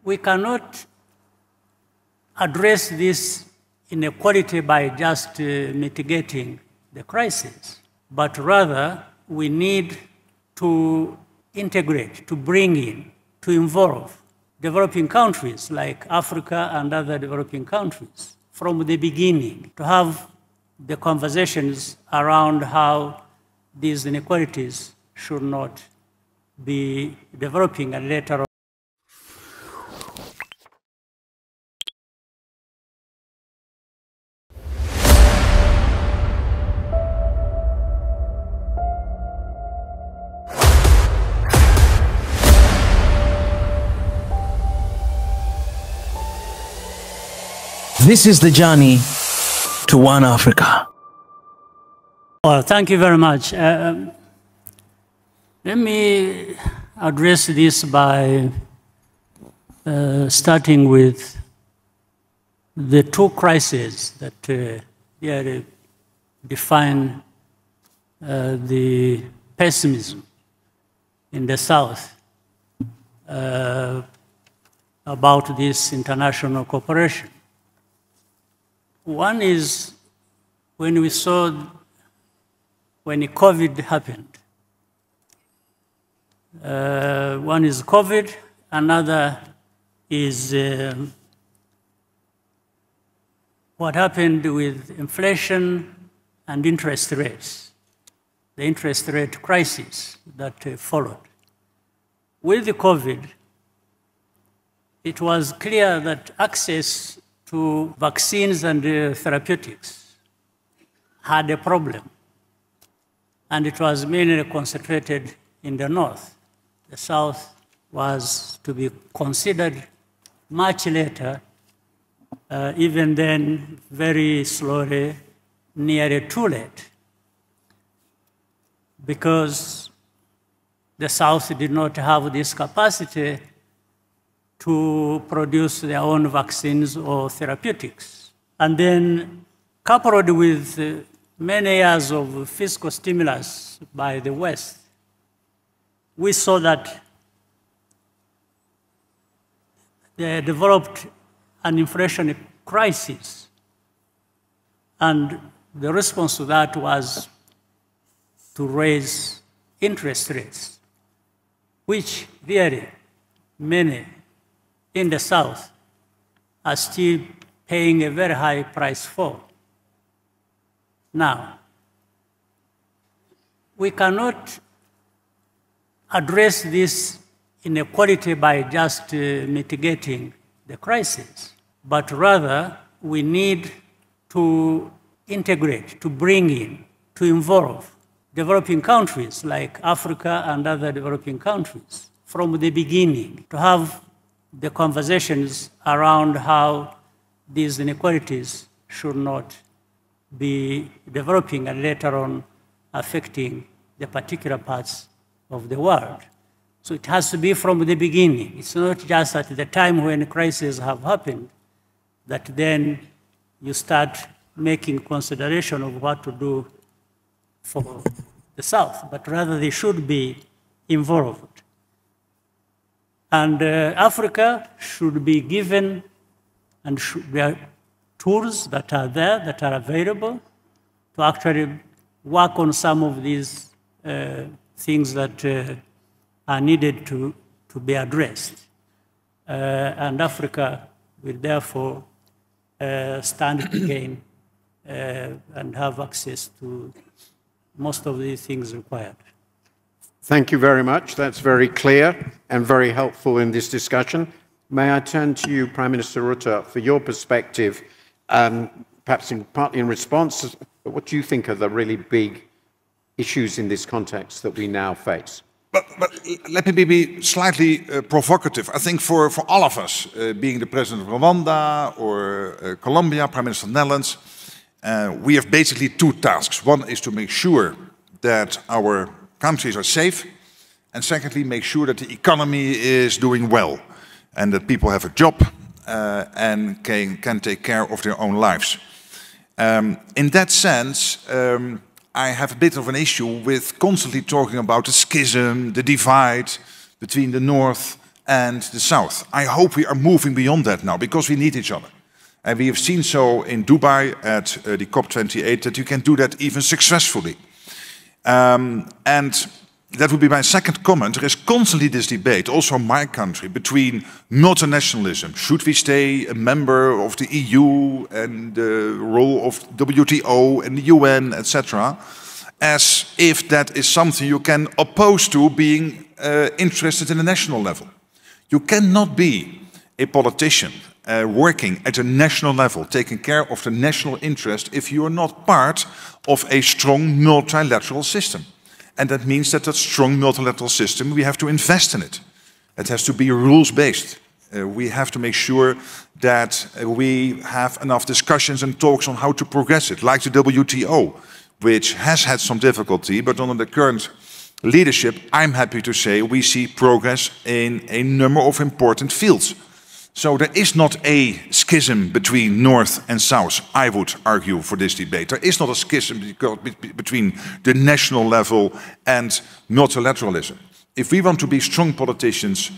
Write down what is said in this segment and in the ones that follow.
we cannot address this inequality by just mitigating the crisis, but rather we need to integrate, to bring in, to involve developing countries like Africa and other developing countries from the beginning, to have the conversations around how these inequalities should not be developing and later on. This is the journey to One Africa. Well, thank you very much. Let me address this by starting with the two crises that define the pessimism in the South about this international cooperation. One is when COVID happened. One is COVID, another is what happened with inflation and interest rates, the interest rate crisis that followed. With the COVID, it was clear that access to vaccines and therapeutics had a problem. And it was mainly concentrated in the North. The South was to be considered much later, even then very slowly, nearly too late, because the South did not have this capacity to produce their own vaccines or therapeutics. And then coupled with many years of fiscal stimulus by the West, we saw that they developed an inflation crisis. And the response to that was to raise interest rates, which really many in the South are still paying a very high price for. Now, we cannot address this inequality by just mitigating the crisis, but rather we need to integrate, to bring in, to involve developing countries like Africa and other developing countries from the beginning, to have the conversations around how these inequalities should not be developing and later on affecting the particular parts of the world. So it has to be from the beginning. It's not just at the time when crises have happened that then you start making consideration of what to do for the South, but rather they should be involved. And Africa should be given, and there are tools that are there, that are available, to actually work on some of these things that are needed to be addressed. And Africa will therefore stand to gain and have access to most of these things required. Thank you very much. That's very clear and very helpful in this discussion. May I turn to you, Prime Minister Rutte, for your perspective, perhaps partly in response, but what do you think are the really big issues in this context that we now face? But let me be slightly provocative. I think for all of us, being the President of Rwanda or Colombia, Prime Minister of the Netherlands, we have basically two tasks. One is to make sure that our countries are safe, and secondly, make sure that the economy is doing well and that people have a job and can take care of their own lives. In that sense, I have a bit of an issue with constantly talking about the schism, the divide between the North and the South. I hope we are moving beyond that now, because we need each other. And we have seen so in Dubai at the COP28 that you can do that even successfully. And that would be my second comment. There is constantly this debate, also in my country, between multinationalism. Should we stay a member of the EU and the role of WTO and the UN, etc., as if that is something you can oppose to being interested in a national level. You cannot be a politician working at a national level, taking care of the national interest, if you are not part of a strong multilateral system. And that means that strong multilateral system, we have to invest in it. It has to be rules-based. We have to make sure that we have enough discussions and talks on how to progress it, like the WTO, which has had some difficulty, but under the current leadership, I'm happy to say we see progress in a number of important fields. So there is not a schism between North and South, I would argue, for this debate. There is not a schism between the national level and multilateralism. If we want to be strong politicians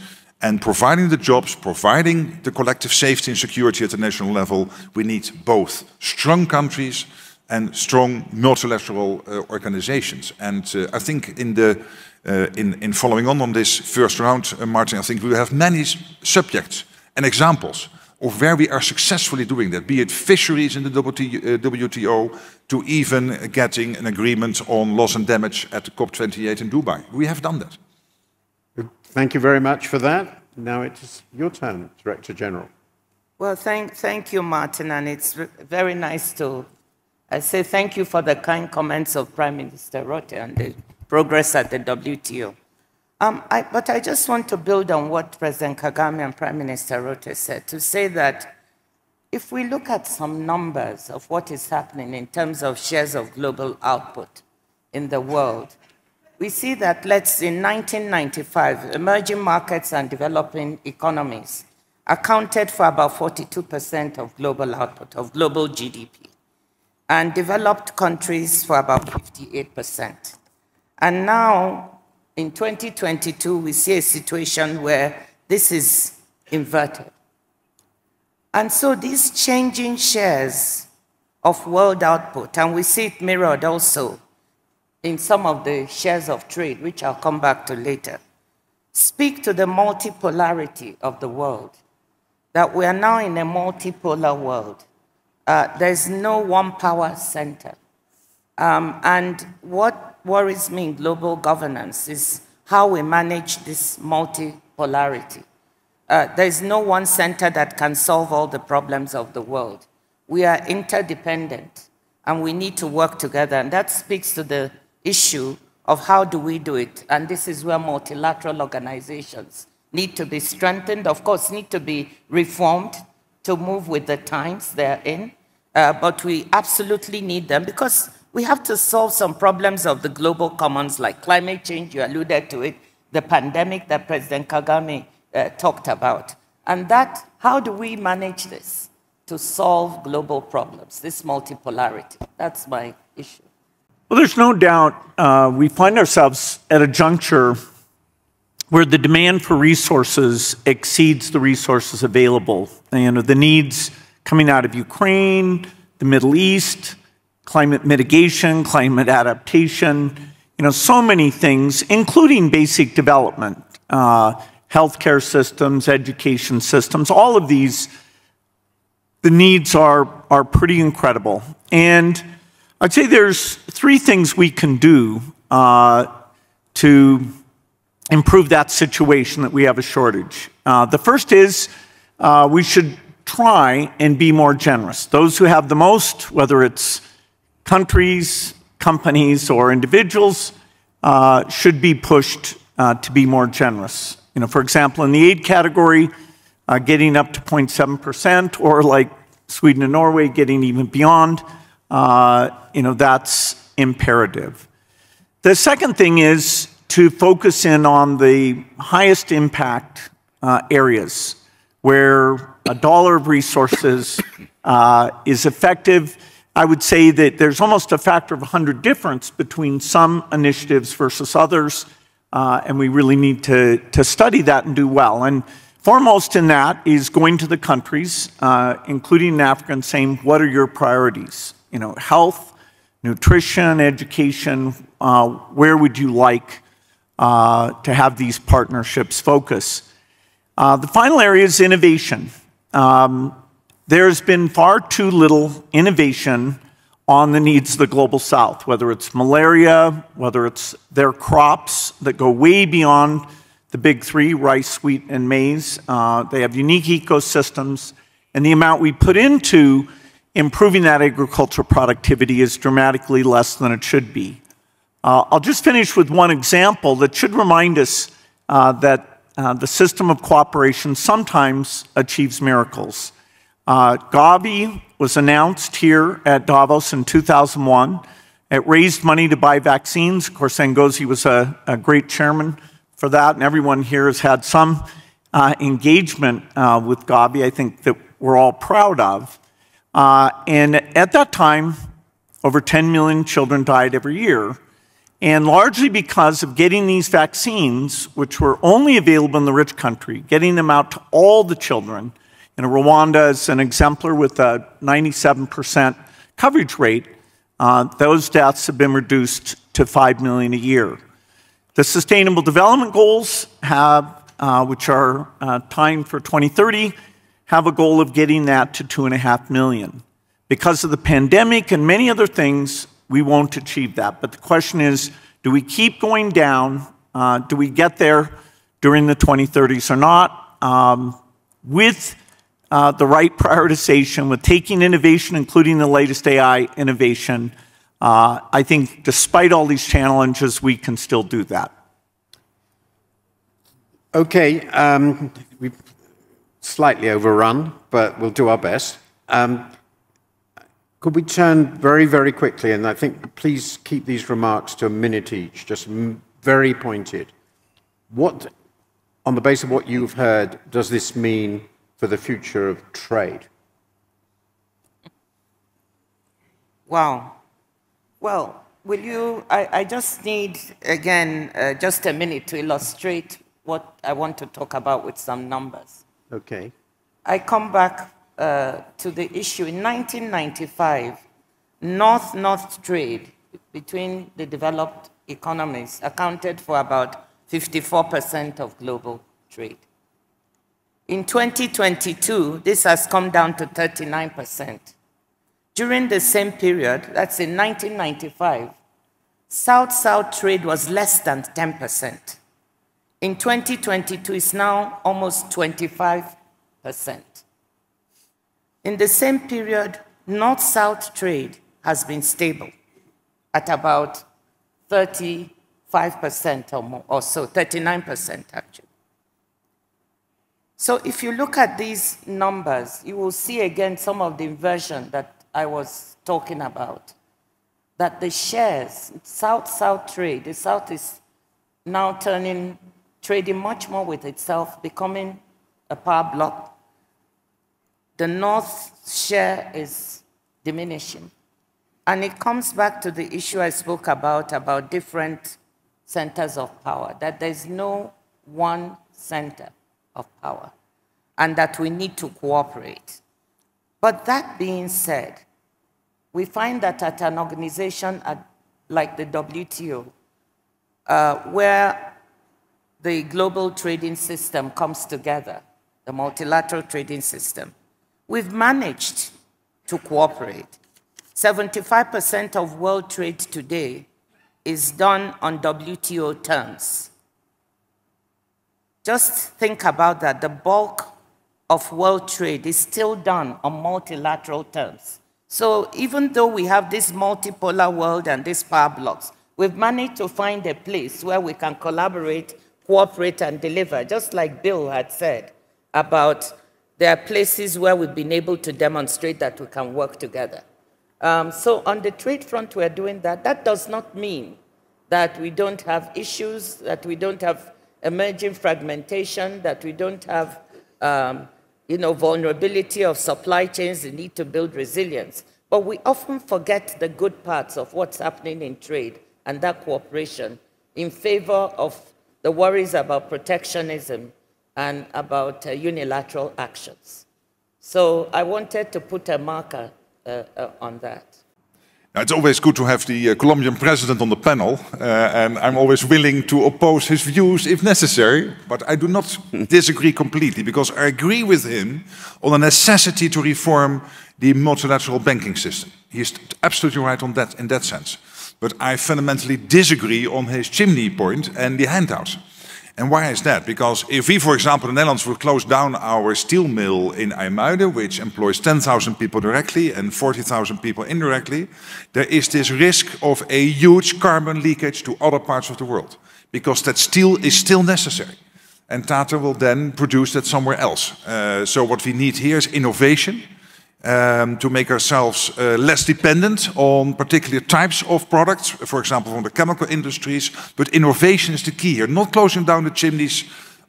and providing the jobs, providing the collective safety and security at the national level, we need both strong countries and strong multilateral organizations. And I think in following on this first round, Martin, I think we will have many subjects and examples of where we are successfully doing that, be it fisheries in the WTO, to even getting an agreement on loss and damage at the COP28 in Dubai. We have done that. Thank you very much for that. Now it's your turn, Director General. Well, thank you, Martin, and it's very nice to say thank you for the kind comments of Prime Minister Rutte and the progress at the WTO. But I just want to build on what President Kagame and Prime Minister Rutte said, to say that if we look at some numbers of what is happening in terms of shares of global output in the world, we see that, in 1995, emerging markets and developing economies accounted for about 42% of global output, of global GDP, and developed countries for about 58%. And now, in 2022, we see a situation where this is inverted. And so these changing shares of world output, and we see it mirrored also in some of the shares of trade, which I'll come back to later, speak to the multipolarity of the world, that we are now in a multipolar world. There's no one power center. And what worries me in global governance is how we manage this multipolarity. There's no one center that can solve all the problems of the world. We are interdependent, and we need to work together. And that speaks to the issue of how do we do it. And this is where multilateral organizations need to be strengthened, of course, need to be reformed to move with the times they're in. But we absolutely need them, because we have to solve some problems of the global commons, like climate change, you alluded to it, the pandemic that President Kagame talked about. And that, how do we manage this to solve global problems, this multipolarity? That's my issue. Well, there's no doubt we find ourselves at a juncture where the demand for resources exceeds the resources available. You know, the needs coming out of Ukraine, the Middle East, climate mitigation, climate adaptation, you know, so many things, including basic development, healthcare systems, education systems, all of these, the needs are pretty incredible. And I'd say there's three things we can do to improve that situation that we have a shortage. The first is we should try and be more generous. Those who have the most, whether it's countries, companies, or individuals, should be pushed to be more generous. You know, for example, in the aid category, getting up to 0.7%, or like Sweden and Norway, getting even beyond, you know, that's imperative. The second thing is to focus in on the highest impact areas where a dollar of resources is effective. I would say that there's almost a factor of 100 difference between some initiatives versus others. and we really need to study that and do well. And foremost in that is going to the countries, including in Africa, and saying, what are your priorities? You know, health, nutrition, education, where would you like to have these partnerships focus? The final area is innovation. There's been far too little innovation on the needs of the Global South, whether it's malaria, whether it's their crops that go way beyond the big three, rice, wheat, and maize. They have unique ecosystems, and the amount we put into improving that agricultural productivity is dramatically less than it should be. I'll just finish with one example that should remind us that the system of cooperation sometimes achieves miracles. Gavi was announced here at Davos in 2001. It raised money to buy vaccines. Of course, Ngozi was a great chairman for that, and everyone here has had some engagement with Gavi, I think, that we're all proud of. And at that time, over 10 million children died every year. And largely because of getting these vaccines, which were only available in the rich country, getting them out to all the children. You know, Rwanda is an exemplar with a 97% coverage rate. Those deaths have been reduced to 5 million a year. The Sustainable Development Goals have, which are timed for 2030, have a goal of getting that to 2.5 million. Because of the pandemic and many other things, we won't achieve that. But the question is, do we keep going down? Do we get there during the 2030s or not? With the right prioritization, with taking innovation, including the latest AI innovation, I think despite all these challenges, we can still do that. Okay, we've slightly overrun, but we'll do our best. Could we turn very, very quickly, and I think please keep these remarks to a minute each, just very pointed. What, on the basis of what you've heard, does this mean for the future of trade? Wow. Well, will you, I just need, again, just a minute to illustrate what I want to talk about with some numbers. Okay. I come back to the issue. In 1995, North-North trade between the developed economies accounted for about 54% of global trade. In 2022, this has come down to 39%. During the same period, that's in 1995, South-South trade was less than 10%. In 2022, it's now almost 25%. In the same period, North-South trade has been stable at about 35% or more, or so, 39% actually. So if you look at these numbers, you will see again some of the inversion that I was talking about, that the shares, South-South trade, the South is now trading much more with itself, becoming a power bloc. The North share is diminishing. And it comes back to the issue I spoke about different centers of power, that there's no one center of power, and that we need to cooperate. But that being said, we find that at an organization like the WTO, where the global trading system comes together, the multilateral trading system, we've managed to cooperate. 75% of world trade today is done on WTO terms. Just think about that. The bulk of world trade is still done on multilateral terms. So even though we have this multipolar world and these power blocks, we've managed to find a place where we can collaborate, cooperate, and deliver, just like Bill had said about there are places where we've been able to demonstrate that we can work together. So on the trade front, we're doing that. That does not mean that we don't have issues, that we don't have emerging fragmentation, that we don't have vulnerability of supply chains, the need to build resilience. But we often forget the good parts of what's happening in trade and that cooperation in favor of the worries about protectionism and about unilateral actions. So I wanted to put a marker on that. Now, it's always good to have the Colombian president on the panel, and I'm always willing to oppose his views if necessary, but I do not disagree completely, because I agree with him on the necessity to reform the multilateral banking system. He is absolutely right on that, in that sense. But I fundamentally disagree on his chimney point and the handouts. And why is that? Because if we, for example, in the Netherlands would close down our steel mill in IJmuiden, which employs 10,000 people directly and 40,000 people indirectly, there is this risk of a huge carbon leakage to other parts of the world, because that steel is still necessary. And Tata will then produce that somewhere else. So what we need here is innovation, to make ourselves less dependent on particular types of products, for example, from the chemical industries. But innovation is the key here, not closing down the chimneys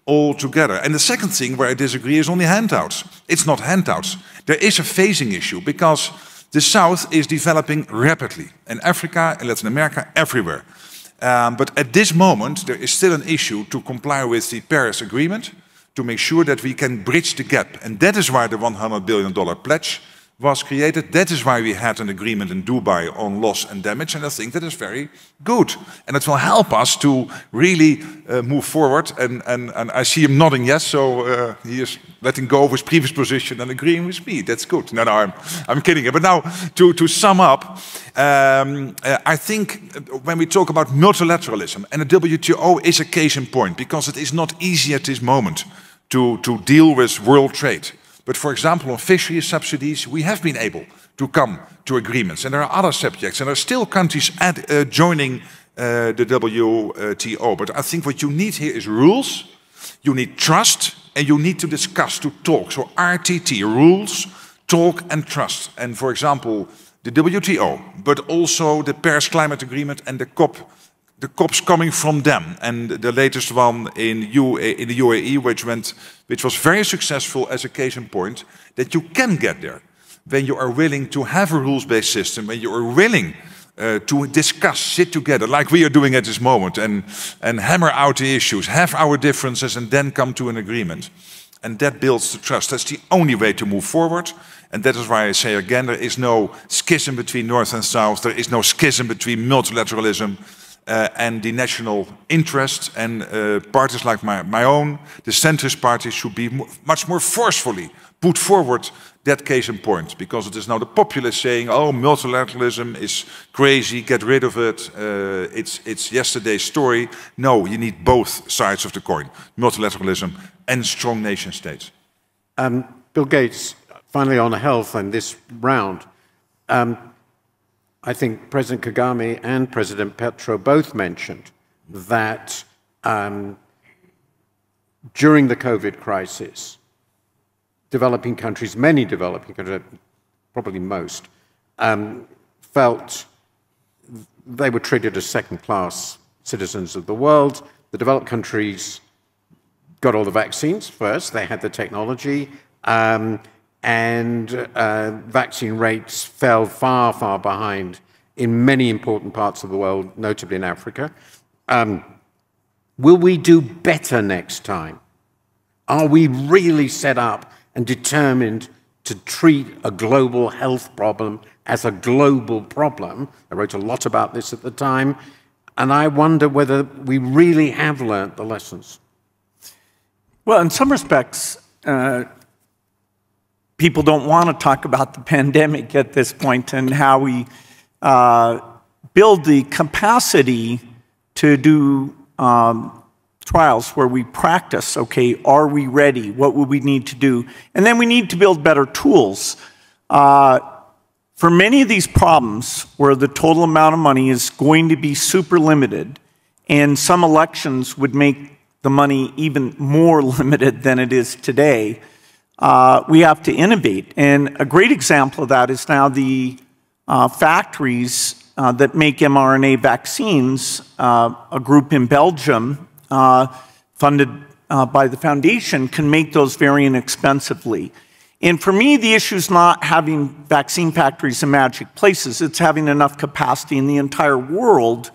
altogether. And the second thing where I disagree is on the handouts. It's not handouts. There is a phasing issue, because the South is developing rapidly. In Africa, in Latin America, everywhere. But at this moment, there is still an issue to comply with the Paris Agreement, to make sure that we can bridge the gap. And that is why the $100 billion pledge was created. That is why we had an agreement in Dubai on loss and damage, and I think that is very good. And it will help us to really move forward, and I see him nodding yes, so he is letting go of his previous position and agreeing with me. That's good. No, I'm kidding. But now, to sum up, I think when we talk about multilateralism, and the WTO is a case in point, because it is not easy at this moment to deal with world trade. But for example, on fisheries subsidies, we have been able to come to agreements. And there are other subjects, and there are still countries joining the WTO. But I think what you need here is rules, you need trust, and you need to discuss, to talk. So RTT, rules, talk and trust. And for example, the WTO, but also the Paris Climate Agreement and the COPs coming from them, and the latest one in the UAE, which was very successful as a case in point, that you can get there when you are willing to have a rules-based system, when you are willing to discuss, sit together, like we are doing at this moment, and hammer out the issues, have our differences, and then come to an agreement. And that builds the trust. That's the only way to move forward. And that is why I say again, there is no schism between North and South, there is no schism between multilateralism and the national interests, and parties like my own, the centrist parties, should be much more forcefully put forward that case in point, because it is now the populace saying, oh, multilateralism is crazy, get rid of it, it's yesterday's story. No, you need both sides of the coin, multilateralism and strong nation states. Bill Gates, finally on health and this round, I think President Kagame and President Petro both mentioned that during the COVID crisis, developing countries, many developing countries, probably most, felt they were treated as second-class citizens of the world. The developed countries got all the vaccines first, they had the technology, and vaccine rates fell far, far behind in many important parts of the world, notably in Africa. Will we do better next time? Are we really set up and determined to treat a global health problem as a global problem? I wrote a lot about this at the time, and I wonder whether we really have learned the lessons. Well, in some respects, people don't want to talk about the pandemic at this point, and how we build the capacity to do trials where we practice, okay, are we ready? What would we need to do? And then we need to build better tools. For many of these problems where the total amount of money is going to be super limited, and some elections would make the money even more limited than it is today, we have to innovate. And a great example of that is now the factories that make mRNA vaccines. A group in Belgium, funded by the foundation, can make those very inexpensively. And for me, the issue is not having vaccine factories in magic places. It's having enough capacity in the entire world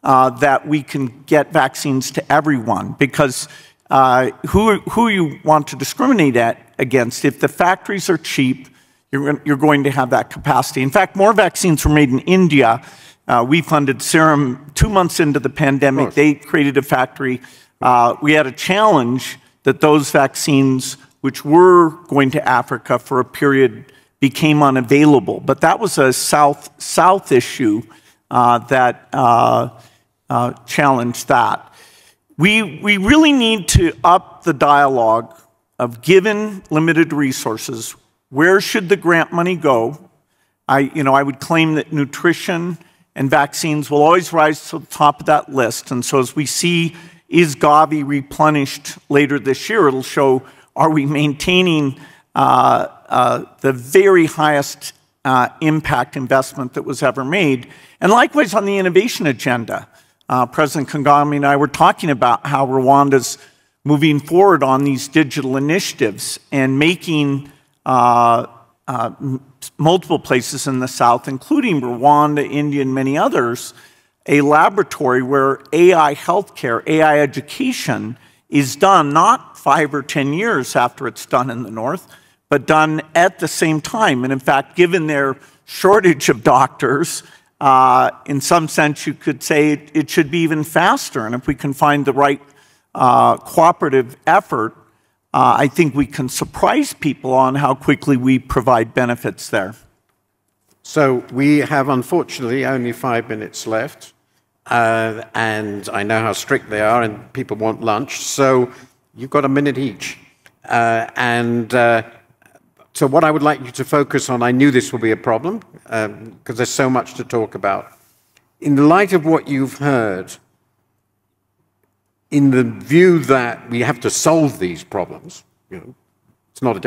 that we can get vaccines to everyone, because who you want to discriminate against, if the factories are cheap, you're going to have that capacity. In fact, more vaccines were made in India. We funded Serum 2 months into the pandemic. They created a factory. We had a challenge that those vaccines, which were going to Africa for a period, became unavailable. But that was a South issue that challenged that. We really need to up the dialogue of, given limited resources, where should the grant money go? I would claim that nutrition and vaccines will always rise to the top of that list. And so as we see, is Gavi replenished later this year, it'll show, are we maintaining the very highest impact investment that was ever made? And likewise on the innovation agenda. President Kagame and I were talking about how Rwanda's moving forward on these digital initiatives and making multiple places in the South, including Rwanda, India, and many others, a laboratory where AI healthcare, AI education is done not 5 or 10 years after it's done in the North, but done at the same time. And in fact, given their shortage of doctors, in some sense, you could say it should be even faster. And if we can find the right cooperative effort, I think we can surprise people on how quickly we provide benefits there. So we have, unfortunately, only 5 minutes left. And I know how strict they are, and people want lunch. So you've got a minute each. So what I would like you to focus on, I knew this will be a problem, because there's so much to talk about. In the light of what you've heard, in the view that we have to solve these problems, it's not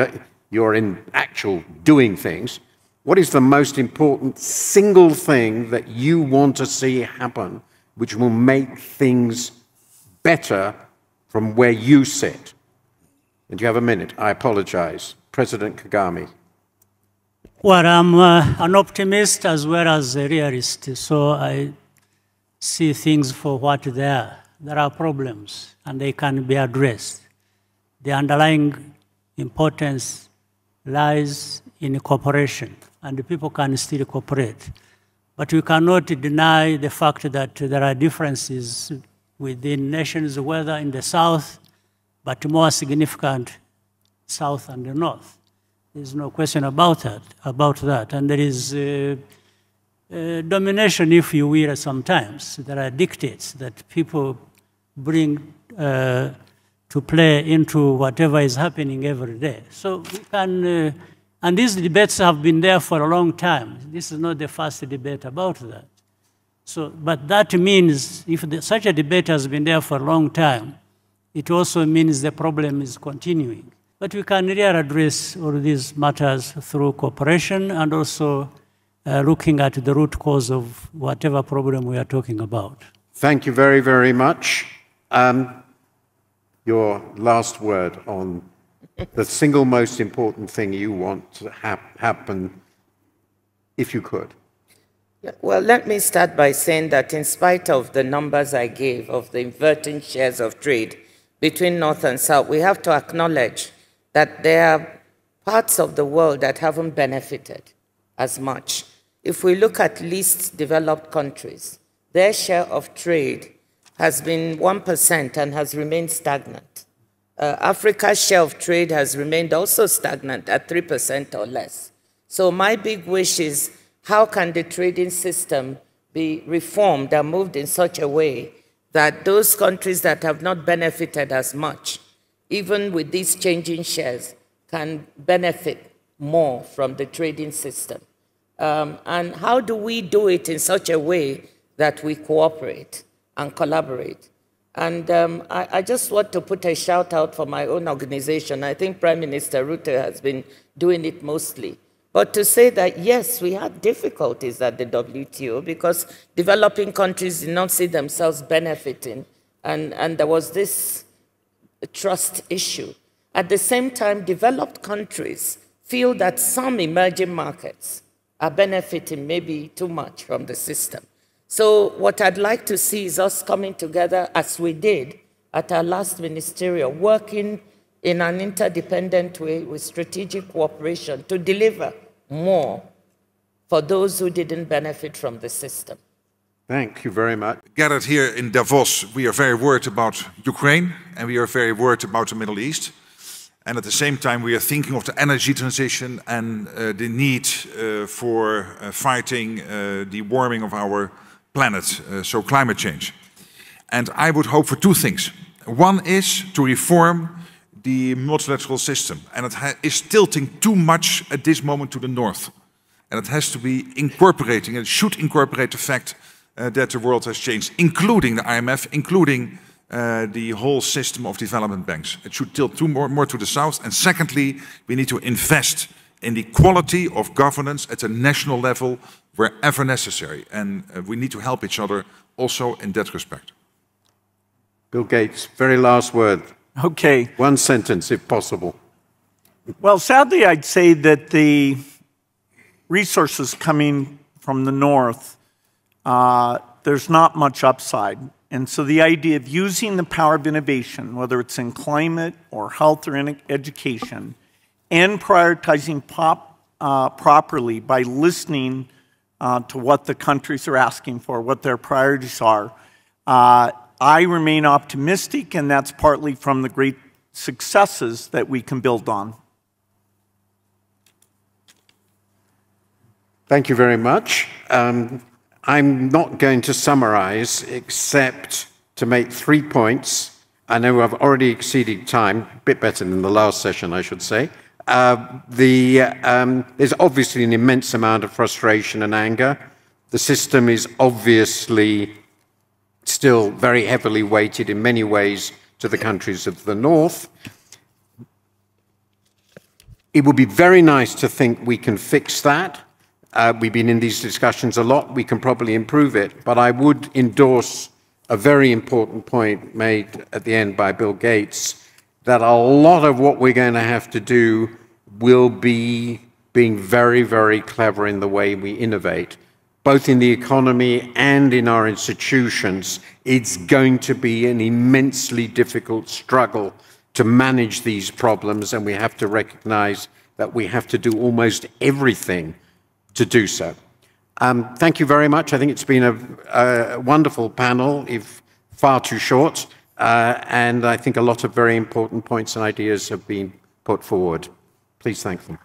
you're in actual doing things, what is the most important single thing that you want to see happen, which will make things better from where you sit? And you have a minute. I apologize. President Kagame. Well, I'm an optimist as well as a realist, so I see things for what they are. There are problems, and they can be addressed. The underlying importance lies in cooperation, and the people can still cooperate. But we cannot deny the fact that there are differences within nations, whether in the South, but more significant South and the North. There's no question about that. And there is domination, if you will, sometimes. There are dictates that people bring to play into whatever is happening every day. So we can, and these debates have been there for a long time. This is not the first debate about that. So, but that means if such a debate has been there for a long time, it also means the problem is continuing. But we can really address all these matters through cooperation and also looking at the root cause of whatever problem we are talking about. Thank you very, very much. Your last word on the single most important thing you want to happen, if you could. Well, let me start by saying that in spite of the numbers I gave of the inverting shares of trade between North and South, we have to acknowledge that there are parts of the world that haven't benefited as much. If we look at least developed countries, their share of trade has been 1% and has remained stagnant. Africa's share of trade has remained also stagnant at 3% or less. So my big wish is, how can the trading system be reformed and moved in such a way that those countries that have not benefited as much, even with these changing shares, can benefit more from the trading system? And how do we do it in such a way that we cooperate and collaborate? And I just want to put a shout out for my own organization. I think Prime Minister Rutte has been doing it mostly. But to say that, yes, we had difficulties at the WTO because developing countries did not see themselves benefiting. And there was this trust issue. At the same time, developed countries feel that some emerging markets are benefiting maybe too much from the system. So what I'd like to see is us coming together as we did at our last ministerial, working in an interdependent way with strategic cooperation to deliver more for those who didn't benefit from the system. Thank you very much. Gathered here in Davos, we are very worried about Ukraine and we are very worried about the Middle East. And at the same time, we are thinking of the energy transition and the need for fighting the warming of our planet, so climate change. And I would hope for two things. One is to reform the multilateral system, and it is tilting too much at this moment to the north. And it has to be incorporating, it should incorporate the fact that the world has changed, including the IMF, including the whole system of development banks. It should tilt more to the south. And secondly, we need to invest in the quality of governance at a national level wherever necessary. And we need to help each other also in that respect. Bill Gates, very last word. Okay. One sentence, if possible. Well, sadly, I'd say that the resources coming from the north, there's not much upside. And so the idea of using the power of innovation, whether it's in climate or health or in education, and prioritizing properly by listening to what the countries are asking for, what their priorities are, I remain optimistic, and that's partly from the great successes that we can build on. Thank you very much. I'm not going to summarize except to make 3 points. I know I've already exceeded time, a bit better than the last session, I should say. There's obviously an immense amount of frustration and anger. The system is obviously still very heavily weighted in many ways to the countries of the north. It would be very nice to think we can fix that. We've been in these discussions a lot. We can probably improve it. But I would endorse a very important point made at the end by Bill Gates, that a lot of what we're going to have to do will be being very, very clever in the way we innovate. Both in the economy and in our institutions, it's going to be an immensely difficult struggle to manage these problems, and we have to recognize that we have to do almost everything to do so. Thank you very much. I think it's been a wonderful panel, if far too short, and I think a lot of very important points and ideas have been put forward. Please thank them.